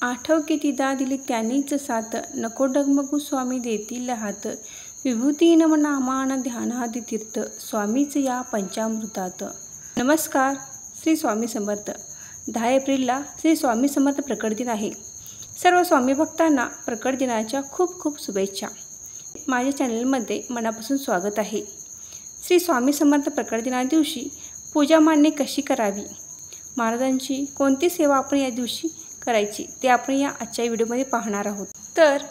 आठव कितीदा दिली त्यांनीच साथ, नको डगमगू स्वामी देतील हात. विभूती नामान ध्यानादि तीर्थ, स्वामीच या पंचामृतात. नमस्कार. श्री स्वामी समर्थ. 10 एप्रिलला श्री स्वामी समर्थ प्रकट दिन आहे. सर्व स्वामी भक्तांना प्रकट दिनाच्या खूप खूप शुभेच्छा. माझ्या चॅनलमध्ये मनापासून स्वागत आहे. श्री स्वामी समर्थ प्रकट दिना दिवशी पूजा मांडणी कशी करावी, महाराजांची कोणती सेवा आपण या दिवशी करायची ते आपण या आजच्या व्हिडिओमध्ये पाहणार आहोत. तर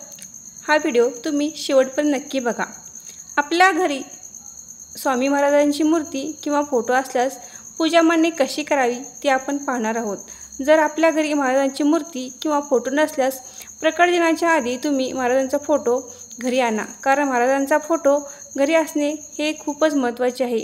हा व्हिडिओ तुम्ही शेवटपर्यंत नक्की बघा. आपल्या घरी स्वामी महाराजांची मूर्ती किंवा फोटो असल्यास पूजा मांडणी कशी करावी ते आपण पाहणार आहोत. जर आपल्या घरी महाराजांची मूर्ती किंवा फोटो नसल्यास प्रकट दिनाच्या आधी तुम्ही महाराजांचा फोटो घरी आणा, कारण महाराजांचा फोटो घरी असणे हे खूपच महत्त्वाचे आहे.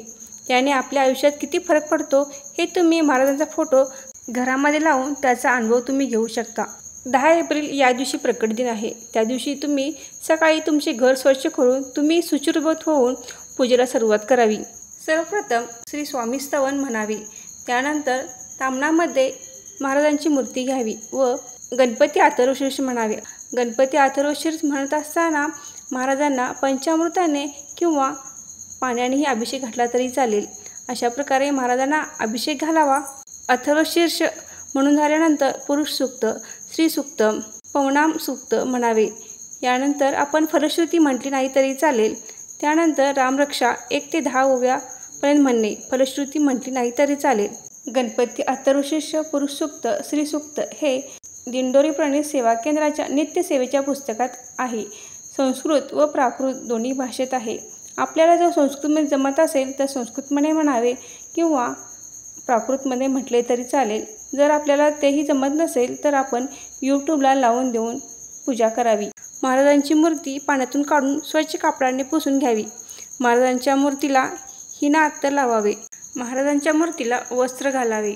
याने आपल्या आयुष्यात किती फरक पडतो हे तुम्ही महाराजांचा फोटो घरामध्ये लावून त्याचा अनुभव तुम्ही घेऊ शकता. 10 एप्रिल या दिवशी प्रकट दिन आहे. त्या दिवशी तुम्ही सकाळी तुमचे घर स्वच्छ करून तुम्ही शुचिर्भूत होऊन पूजेला सुरुवात करावी. सर्वप्रथम श्री स्वामी स्तवन म्हणावे, त्यानंतर तामणामध्ये महाराजांची मूर्ती घ्यावी व गणपती अथर्वशीर्ष म्हणावे. गणपती अथर्वशीर्ष म्हणत असताना महाराजांना पंचामृताने किंवा पाण्यानेही अभिषेक घातला तरी चालेल. अशा प्रकारे महाराजांना अभिषेक घालावा. अथर्वशीर्ष म्हणून झाल्यानंतर पुरुष सूक्त, श्री सूक्त, पवनाम सूक्त म्हणावे. यानंतर आपण फलश्रुती म्हटली नाही तरी चालेल. त्यानंतर रामरक्षा 1 ते 10 ओव्यापर्यंत म्हणणे, फलश्रुती म्हटली नाही तरी चालेल. गणपती अथर्वशीर्ष, पुरुष सूक्त, श्री सूक्त हे दिंडोरी प्रणित सेवा केंद्राच्या नित्य सेवेच्या पुस्तकात आहे. संस्कृत व प्राकृत दोन्ही भाषेत आहे. आपल्याला जर संस्कृतमध्ये जमत असेल तर संस्कृतमध्ये म्हणावे किंवा प्राकृतमध्ये म्हटले तरी चालेल. जर आपल्याला तेही जमत नसेल तर आपण यूट्यूबला लावून देऊन पूजा करावी. महाराजांची मूर्ती पाण्यातून काढून स्वच्छ कापडाने पुसून घ्यावी. महाराजांच्या मूर्तीला हिना अत्तर लावावे. महाराजांच्या मूर्तीला वस्त्र घालावे.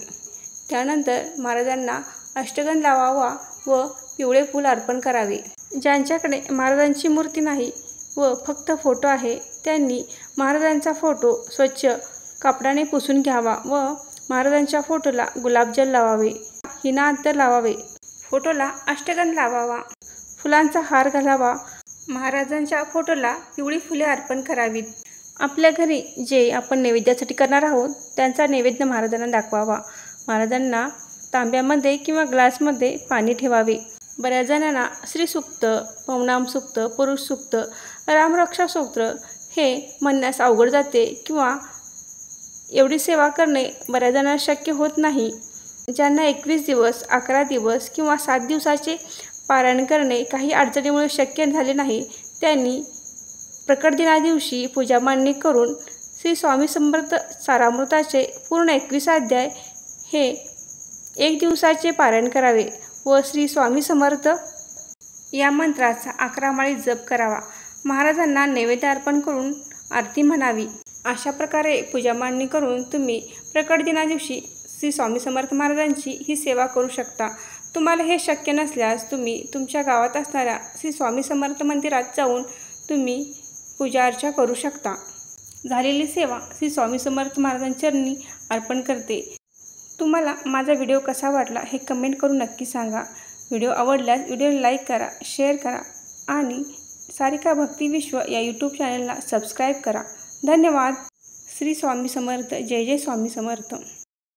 त्यानंतर महाराजांना अष्टगंध लावावा व पिवळे फूल अर्पण करावे. ज्यांच्याकडे महाराजांची मूर्ती नाही व फक्त फोटो आहे त्यांनी महाराजांचा फोटो स्वच्छ कापडाने पुसून घ्यावा व महाराजांच्या फोटोला गुलाबजल लावावे, हिना अत्तर लावावे, फोटोला अष्टगंध लावावा, फुलांचा हार घालावा. महाराजांच्या फोटोला पिवळी फुले अर्पण करावीत. आपल्या घरी जे आपण नैवेद्यासाठी करणार आहोत त्यांचा नैवेद्य महाराजांना दाखवावा. महाराजांना तांब्यामध्ये किंवा ग्लासमध्ये पाणी ठेवावे. बऱ्याच जणांना श्री सूक्त, पवनाम सूक्त, पुरुष सूक्त, रामरक्षा स्तोत्र हे म्हणण्यास अवघड जाते किंवा एवढी सेवा करणे बऱ्याच जणांना शक्य होत नाही. ज्यांना 21 दिवस, 11 दिवस किंवा 7 दिवसाचे पारायण करणे काही अडचणीमुळे शक्य झाले नाही त्यांनी प्रकट दिना दिवशी पूजा मांडणी करून श्री स्वामी समर्थ सारामृताचे पूर्ण 21 अध्याय हे 1 दिवसाचे पारायण करावे व श्री स्वामी समर्थ या मंत्राचा 11 माळी जप करावा. महाराजांना नैवेद्य अर्पण करून आरती म्हणावी. अशा प्रकारे पूजा मांडणी करून तुम्ही प्रकट दिना दिवशी श्री स्वामी समर्थ महाराजांची ही सेवा करू शकता. तुम्हाला हे शक्य नसल्यास तुम्ही तुमच्या गावात असणाऱ्या श्री स्वामी समर्थ मंदिरात जाऊन तुम्ही पूजा अर्चा करू शकता. झालेली सेवा श्री स्वामी समर्थ महाराजांच्या चरणी अर्पण करते. तुम्हाला माझा व्हिडिओ कसा वाटला हे कमेंट करून नक्की सांगा. व्हिडिओ आवडल्यास व्हिडिओला लाईक करा, शेअर करा आणि सारिका भक्ती विश्व या यूट्यूब चॅनलला सबस्क्राईब करा. धन्यवाद. श्री स्वामी समर्थ. जय जय स्वामी समर्थ.